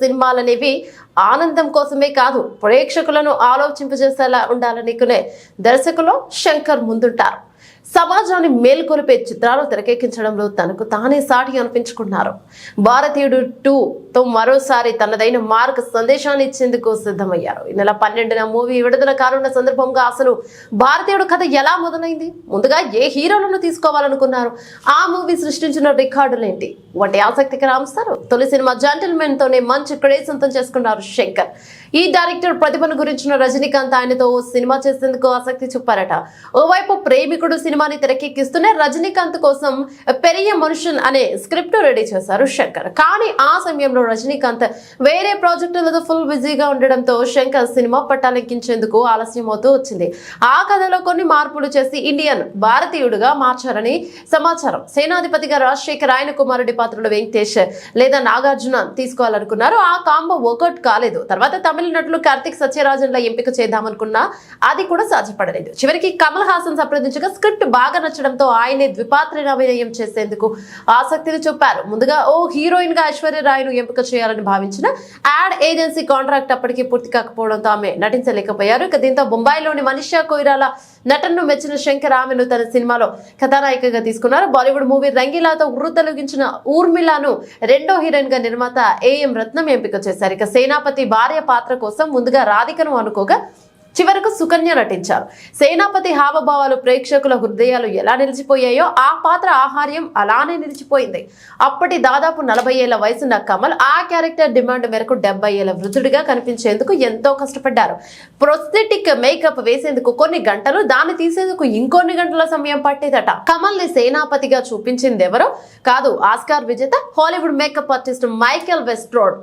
సినిమాలనేవి ఆనందం కోసమే కాదు, ప్రేక్షకులను ఆలోచింపజేసేలా ఉండాలని కొనే దర్శకులు శంకర్ ముందుంటారు. సమాజాన్ని మేల్కొలిపే చిత్రాలు తెరకెక్కించడంలో తనకు తానే సాటి అనిపించుకున్నారు. భారతీయుడు 2తో మరోసారి తనదైన మార్క్ సందేశాన్ని ఇచ్చేందుకు సిద్ధమయ్యారు. ఈ నెల 12న మూవీ విడుదల కానున్న సందర్భంగా అసలు భారతీయుడు కథ ఎలా మొదలైంది, ముందుగా ఏ హీరోలను తీసుకోవాలనుకున్నారు, ఆ మూవీ సృష్టించిన రికార్డులేంటి వంటి ఆసక్తికర అంశాలు తొలి సినిమా జెంటిల్మెన్ తోనే మంచి క్రేజ్ సొంతం చేసుకున్నారు శంకర్. ఈ డైరెక్టర్ ప్రతిభను గురించిన రజనీకాంత్ ఆయనతో ఓ సినిమా చేసేందుకు ఆసక్తి చూపారట. ఓవైపు ప్రేమికుడు సినిమాని తెరకెక్కిస్తూనే రజనీకాంత్ కోసం పెరియ మనుషన్ అనే స్క్రిప్ట్ రెడీ చేశారు శంకర్. కానీ ఆ సమయంలో రజనీకాంత్ వేరే ప్రాజెక్టులతో ఫుల్ బిజీగా ఉండడంతో శంకర్ సినిమా పట్టాలెక్కించేందుకు ఆలస్యం అవుతూ వచ్చింది. ఆ కథలో కొన్ని మార్పులు చేసి ఇండియన్ భారతీయుడుగా మార్చారని సమాచారం. సేనాధిపతిగా రాజశేఖర్, ఆయన కుమారుడి పాత్రలో వెంకటేష్ లేదా నాగార్జున తీసుకోవాలనుకున్నారు. ఆ కాంబో వర్కౌట్ కాలేదు. తర్వాత తమిళ నటులు కార్తిక్ సత్యరాజన్ల ఎంపిక చేద్దామనుకున్నా అది కూడా సాధ్యపడలేదు. చివరికి కమల్ హాసన్ సంప్రదించగా స్క్రిప్ట్ బాగా నచ్చడంతో ఆయనే ద్విపాత్రాభినయం చేసేందుకు ఆసక్తిని చూపారు. ముందుగా ఓ హీరోయిన్ గా ఐశ్వర్య రాయ్ను ఎంపిక చేయాలని భావించిన యాడ్ ఏజెన్సీ కాంట్రాక్ట్ అప్పటికి పూర్తి కాకపోవడంతో ఆమె నటించలేకపోయారు. దీంతో బొంబాయిలోని మనీషా కొయిరాల నటనను మెచ్చిన శంకర్ ఆమెను తన సినిమాలో కథానాయికగా తీసుకున్నారు. బాలీవుడ్ మూవీ రంగీలాతో ఉర్రూతలొగించిన ఊర్మిళను రెండో హీరోయిన్ గా నిర్మాత ఏఎం రత్నం ఎంపిక చేశారు. ఇక సేనాపతి భార్య పాత్ర కోసం ముందుగా రాధికను అనుకోగా చివరకు సుకన్య నటించారు. సేనాపతి హావభావాలు ప్రేక్షకుల హృదయాలు ఎలా నిలిచిపోయాయో ఆ పాత్ర ఆహార్యం అలానే నిలిచిపోయింది. అప్పటి దాదాపు 40 ఏళ్ల వయసున్న కమల్ ఆ క్యారెక్టర్ డిమాండ్ మేరకు 70 ఏళ్ల వృద్ధుడిగా కనిపించేందుకు ఎంతో కష్టపడ్డారు. ప్రొస్థెటిక్ మేకప్ వేసేందుకు కొన్ని గంటలు, దాన్ని తీసేందుకు ఇంకొన్ని గంటల సమయం పట్టేదట. కమల్ ని సేనాపతిగా చూపించింది ఎవరో కాదు, ఆస్కార్ విజేత హాలీవుడ్ మేకప్ ఆర్టిస్ట్ మైకేల్ వెస్ట్రోడ్.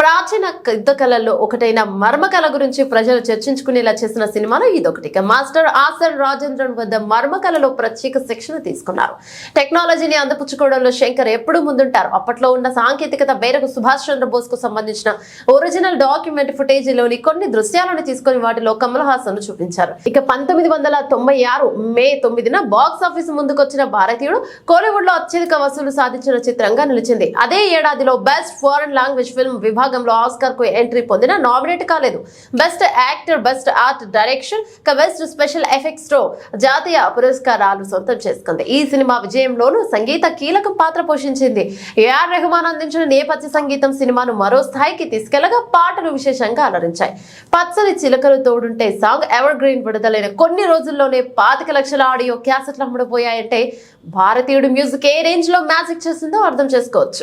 ప్రాచీన యుద్ధ కళల్లో ఒకటైన మర్మకళ గురించి ప్రజలు చర్చించుకునేలా చేసిన సినిమాలో ఇదొకటి. మాస్టర్ ఆసన్ రాజేంద్రన్ వద్ద మర్మకళలో ప్రత్యేక శిక్షణ తీసుకున్నారు. టెక్నాలజీని అందిపుచ్చుకోవడంలో శంకర్ ఎప్పుడూ ముందుంటారు. అప్పట్లో ఉన్న సాంకేతికత మేరకు సుభాష్ చంద్రబోస్ కు సంబంధించిన ఒరిజినల్ డాక్యుమెంట్ ఫుటేజ్ లోని కొన్ని దృశ్యాలను తీసుకుని వాటిలో కమల్ హాసన్ చూపించారు. ఇక 1996 మే 9న బాక్స్ ఆఫీస్ ముందుకొచ్చిన భారతీయుడు కోలీవుడ్ లో అత్యధిక వసూలు సాధించిన చిత్రంగా నిలిచింది. అదే ఏడాదిలో బెస్ట్ ఫారెన్ లాంగ్వేజ్ ఫిల్మ్ విభాగంలో ఆస్కార్ కు ఎంట్రీ పొందిన నామినేట్ కాలేదు. Best actor, best art direction, best special effects తో జాతీయ పురస్కారాలు సొంతం చేసుకుంది. ఈ సినిమా విజయంలోనూ సంగీత కీలక పాత్ర పోషించింది. ఏఆర్ రెహమాన్ అందించిన నేపథ్య సంగీతం సినిమాను మరో స్థాయికి తీసుకెళ్లగా పాటలు విశేషంగా అలరించాయి. పచ్చని చిలకలు తోడుంటే సాంగ్ ఎవర్ గ్రీన్ విడుదలైన కొన్ని రోజుల్లోనే 25 లక్షల ఆడియో క్యాసెట్లు అమ్ముడుపోయాయంటే భారతీయుడు మ్యూజిక్ ఏ రేంజ్ లో మ్యాజిక్ చేసిందో అర్థం చేసుకోవచ్చు.